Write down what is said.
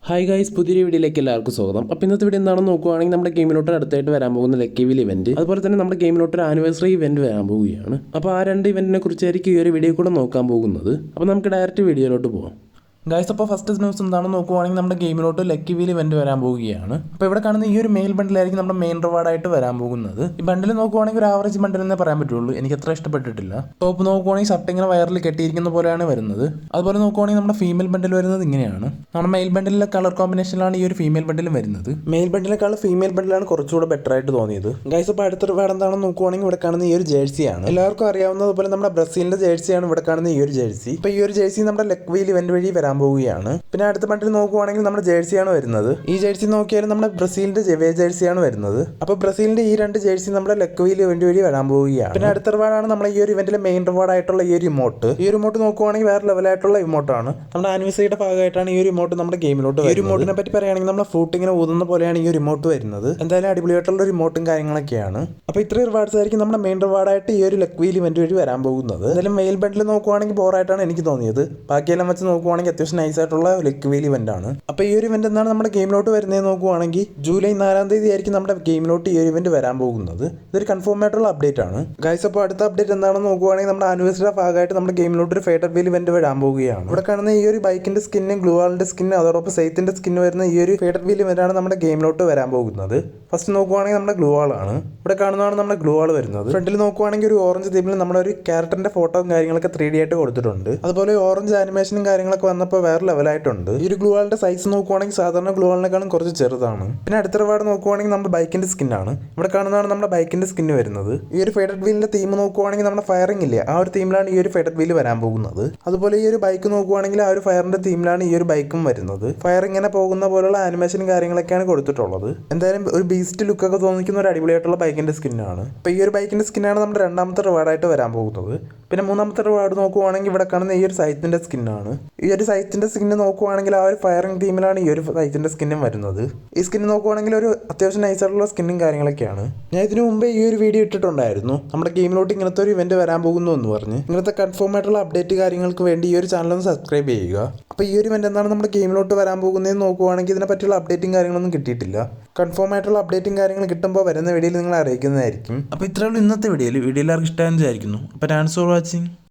Hi guys, പുതിയൊരു വീഡിയോയിലേക്ക് എല്ലാവർക്കും സ്വാഗതം. അപ്പോൾ ഇന്നത്തെ വീഡിയോ എന്താണെന്ന് നോക്കുകയാണെങ്കിൽ നമ്മുടെ ഗെയിമിലോട്ട് അടുത്തായിട്ട് വരാൻ പോകുന്ന ലക്കി വീൽ ഇവന്റ്, അതുപോലെ തന്നെ നമ്മുടെ ഗെയിമിലോട്ട് ഒരു ആനിവേഴ്സറി ഇവന്റ് വരാൻ പോവുകയാണ്. അപ്പോൾ ആ രണ്ട് ഇവന്റിനെ കുറിച്ചായിരിക്കും ഈ ഒരു വീഡിയോ കൂടെ നോക്കാൻ പോകുന്നത്. അപ്പോൾ നമുക്ക് ഡയറക്റ്റ് വീഡിയോയിലോട്ട് പോകാം. ഗൈസ്, അപ്പോൾ ഫസ്റ്റ് ന്യൂസ് എന്താണെന്ന് നോക്കുവാണെങ്കിൽ നമ്മുടെ ഗെയിമിലോട്ട് ലക്കി വീൽ ഇവന്റ് വരാൻ പോവുകയാണ്. അപ്പോൾ ഇവിടെ കാണുന്ന ഈ ഒരു മെയിൽ ബണ്ടിലായിരിക്കും നമ്മുടെ മെയിൻ റിവാർഡായിട്ട് വരാൻ പോകുന്നത്. ഈ ബണ്ടിൽ നോക്കുവാണെങ്കിൽ ഒരു ആവറേജ് ബണ്ടിൽ എന്നേ പറയാൻ പറ്റുള്ളൂ, എനിക്ക് അത്ര ഇഷ്ടപ്പെട്ടിട്ടില്ല. ടോപ്പ് നോക്കുവാണെങ്കിൽ ഷർട്ട് ഇങ്ങനെ വയറിൽ കെട്ടിയിരിക്കുന്ന പോലെയാണ് വരുന്നത്. അതുപോലെ നോക്കുവാണെങ്കിൽ നമ്മുടെ ഫീമെയിൽ ബണ്ടിൽ വരുന്നത് ഇങ്ങനെയാണ്. നമ്മുടെ മെയിൽ ബണ്ടിലെ കളർ കോമ്പിനേഷനിലാണ് ഈ ഒരു ഫീമെയിൽ ബണ്ടിലും വരുന്നത്. മെയിൽ ബണ്ടിലേക്കാൾ ഫീമെയിൽ ബണ്ടിലാണ് കുറച്ചുകൂടെ ബെറ്റർ ആയിട്ട് തോന്നിയത്. ഗൈസ്, അപ്പോൾ അടുത്ത റിവാർഡ് എന്താണെന്ന് നോക്കുവാണെങ്കിൽ ഇവിടെ കാണുന്ന ഈ ഒരു ജേഴ്സിയാണ്. എല്ലാവർക്കും അറിയാവുന്നതുപോലെ നമ്മുടെ ബ്രസീലിന്റെ ജേഴ്സിയാണ് ഇവിടെ കാണുന്ന ഈ ഒരു ജേഴ്സി. ഇപ്പോൾ ഈ ഒരു ജേഴ്സി നമ്മുടെ ലക്കി വീൽ ഇവന്റ് വഴി വരാൻ പോവുകയാണ്. പിന്നെ അടുത്ത ബണ്ടിൽ നോക്കുവാണെങ്കിൽ നമ്മുടെ ജേഴ്സിയാണ് വരുന്നത്. ഈ ജേഴ്സി നോക്കിയാലും നമ്മുടെ ബ്രസീലിന്റെ ജെവേ ജേഴ്സിയാണ് വരുന്നത്. അപ്പോൾ ബ്രസീലിന്റെ ഈ രണ്ട് ജേഴ്സി നമ്മുടെ ലക്കി വീൽ ഇവന്റ് വഴി വരാൻ പോവുകയാണ്. പിന്നെ അടുത്ത റിവാർഡാണ് നമ്മുടെ ഈ ഒരു ഇവന്റിലെ മെയിൻ റിവാർഡ് ആയിട്ടുള്ള ഈ ഒരു ഇമോട്ട്. ഈ ഒരു ഇമോട്ട് നോക്കുവാണെങ്കിൽ വേറെ ലെവലായിട്ടുള്ള ഇമോട്ടാണ്. നമ്മുടെ ആനിവേഴ്സറിയുടെ ഭാഗമായിട്ടാണ് ഈ ഒരു ഇമോട്ട് നമ്മുടെ ഗെയിമിലോട്ട്. ഈ ഒരു ഇമോട്ടിനെ പറ്റി പറയുകയാണെങ്കിൽ നമ്മുടെ ഫ്രൂട്ട് ഇങ്ങനെ ഊതുന്ന പോലെയാണ് ഈ ഒരു ഇമോട്ട് വരുന്നത്. എന്തായാലും അടിപൊളിയായിട്ടുള്ള ഒരു ഇമോട്ടും കാര്യങ്ങളൊക്കെയാണ്. അപ്പോൾ ഇത്രയും റിവാർഡ്സ് ആയിരിക്കും നമ്മുടെ മെയിൻ റിവാർഡായിട്ട് ഈ ഒരു ലക്കി വീൽ ഇവന്റ് വഴി വരാൻ പോകുന്നത്. എന്തായാലും മെയിൽ ബണ്ടിൽ നോക്കുവാണെങ്കിൽ ബോറായിട്ടാണ് എനിക്ക് തോന്നിയത്. ബാക്കിയെല്ലാം വെച്ച് നോക്കുവാണെങ്കിൽ അത്യാവശ്യം നൈസായിട്ടുള്ള ലക്കി വീൽ ഇവന്റ് ആണ്. അപ്പോൾ ഈ ഒരു ഇവന്റ് എന്താണ് നമ്മുടെ ഗെയിമിലോട്ട് വരുന്നത് നോക്കുവാണെങ്കിൽ ജൂലൈ 4-ാം തീയതി ആയിരിക്കും നമ്മുടെ ഗെയിമിലോട്ട് ഈ ഒരു ഇവന്റ് വരാൻ പോകുന്നത്. ഇതൊരു കൺഫേം ആയിട്ടുള്ള അപ്ഡേറ്റ് ആണ്. ഗൈസ്, അപ്പോൾ അടുത്ത അപ്ഡേറ്റ് എന്താണെന്ന് നോക്കുവാണെങ്കിൽ നമ്മുടെ ആനിവേഴ്സറിയുടെ ഭാഗമായിട്ട് നമ്മുടെ ഗെയിമിലോട്ട് ഒരു ഫേഡർ വീൽ ഇവന്റ് വരാൻ പോവുകയാണ്. ഇവിടെ കാണുന്ന ഈ ഒരു ബൈക്കിന്റെ സ്കിന്നും ഗ്ലൂവാളിന്റെ സ്കിന്നും അതോടൊപ്പം സെയ്ത്തിന്റെ സ്കിന്ന് വരുന്ന ഈ ഒരു ഫേഡർ വീൽ ഇവന്റ് ആണ് നമ്മുടെ ഗെയിമിലോട്ട് വരാൻ പോകുന്നത്. ഫസ്റ്റ് നോക്കുവാണെങ്കിൽ നമ്മുടെ ഗ്ലൂവാൾ ആണ്. ഇവിടെ കാണുന്നതാണ് നമ്മുടെ ഗ്ലൂവാൾ വരുന്നത്. ഫ്രണ്ടിൽ നോക്കുവാണെങ്കിൽ ഒരു ഓറഞ്ച് തീമിൽ നമ്മുടെ ഒരു ക്യാരക്ടറിന്റെ ഫോട്ടോയും കാര്യങ്ങളൊക്കെ 3D ആയിട്ട് കൊടുത്തിട്ടുണ്ട്. അതുപോലെ ഓറഞ്ച് ആനിമേഷനും കാര്യങ്ങളൊക്കെ വന്നപ്പോൾ വേറെ ലെവലായിട്ടുണ്ട്. ഈ ഒരു ഗ്ലൂവാളിന്റെ സൈസ് നോക്കുവാണെങ്കിൽ സാധാരണ ഗ്ലൂവാളിനെക്കാളും കുറച്ച് ചെറുതാണ്. പിന്നെ അടുത്ത റിവാർഡ് നോക്കുവാണെങ്കിൽ നമ്മുടെ ബൈക്കിന്റെ സ്കിന്നാണ്. ഇവിടെ കാണുന്നതാണ് നമ്മുടെ ബൈക്കിന്റെ സ്കിന്ന് വരുന്നത്. ഈ ഒരു ഫേഡഡ് വീലിന്റെ തീം നോക്കുവാണെങ്കിൽ നമ്മുടെ ഫയറിംഗ് ഇല്ല, ആ ഒരു തീമിലാണ് ഈ ഒരു ഫേഡഡ് വീൽ വരാൻ പോകുന്നത്. അതുപോലെ ഈ ഒരു ബൈക്ക് നോക്കുവാണെങ്കിൽ ആ ഒരു ഫയറിന്റെ തീമിലാണ് ഈ ഒരു ബൈക്കും വരുന്നത്. ഫയർ ഇങ്ങനെ പോകുന്ന പോലുള്ള ആനിമേഷനും കാര്യങ്ങളൊക്കെയാണ് കൊടുത്തിട്ടുള്ളത്. എന്തായാലും ഒരു ബീസ്റ്റ് ലുക്കൊക്കെ തോന്നിക്കുന്ന ഒരു അടിപൊളിയായിട്ടുള്ള ബൈക്കിന്റെ സ്കിന്നാണ്. അപ്പോൾ ഈ ഒരു ബൈക്കിന്റെ സ്കിന്നാണ് നമ്മുടെ രണ്ടാമത്തെ റിവാർഡായിട്ട് വരാൻ പോകുന്നത്. പിന്നെ മൂന്നാമത്തെ റിവാർഡ് നോക്കുവാണെങ്കിൽ ഇവിടെ കാണുന്ന ഈ ഒരു സൈത്തിന്റെ സ്കിന്നാണ്. ഈ ഒരു സൈത്തിന്റെ സ്കിന്ന് നോക്കുവാണെങ്കിൽ ആ ഒരു ഫയറിംഗ് തീമിലാണ് ഈ ഒരു സൈത്തിന്റെ സ്കിന്നും വരുന്നത്. ഈ സ്കിന്ന് നോക്കുവാണെങ്കിൽ ഒരു അത്യാവശ്യം നൈസായിട്ടുള്ള സ്കിന്നും കാര്യങ്ങളൊക്കെയാണ്. ഞാൻ ഇതിനു മുമ്പേ ഈ ഒരു വീഡിയോ ഇട്ടിട്ടുണ്ടായിരുന്നു, നമ്മുടെ ഗെയിമിലോട്ട് ഇങ്ങനത്തെ ഒരു ഇവന്റ് വരാൻ പോകുന്നു എന്ന് പറഞ്ഞ്. ഇങ്ങനത്തെ കൺഫേം ആയിട്ടുള്ള അപ്ഡേറ്റ് കാര്യങ്ങൾക്ക് വേണ്ടി ഈ ഒരു ചാനൽ ഒന്ന് സബ്സ്ക്രൈബ് ചെയ്യുക. അപ്പോൾ ഈ ഒരു ഇവന്റ് എന്താണ് നമ്മുടെ ഗെയിമിലോട്ട് വരാൻ പോകുന്നതെന്ന് നോക്കുവാണെങ്കിൽ ഇതിനെ പറ്റിയുള്ള അപ്ഡേറ്റും കാര്യങ്ങളൊന്നും കിട്ടിയിട്ടില്ല. കൺഫേം ആയിട്ടുള്ള അപ്ഡേറ്റും കാര്യങ്ങൾ കിട്ടുമ്പോൾ വരുന്ന വീഡിയോയിൽ നിങ്ങൾ അറിയിക്കുന്നതായിരിക്കും. അപ്പോൾ ഇത്രയുള്ള ഇന്നത്തെ വീഡിയോയിൽ എല്ലാവർക്കും ഇഷ്ടമായെന്ന് വിചാരിക്കുന്നു. അപ്പോൾ താങ്ക്സ് ഫോർ വാച്ചിങ്.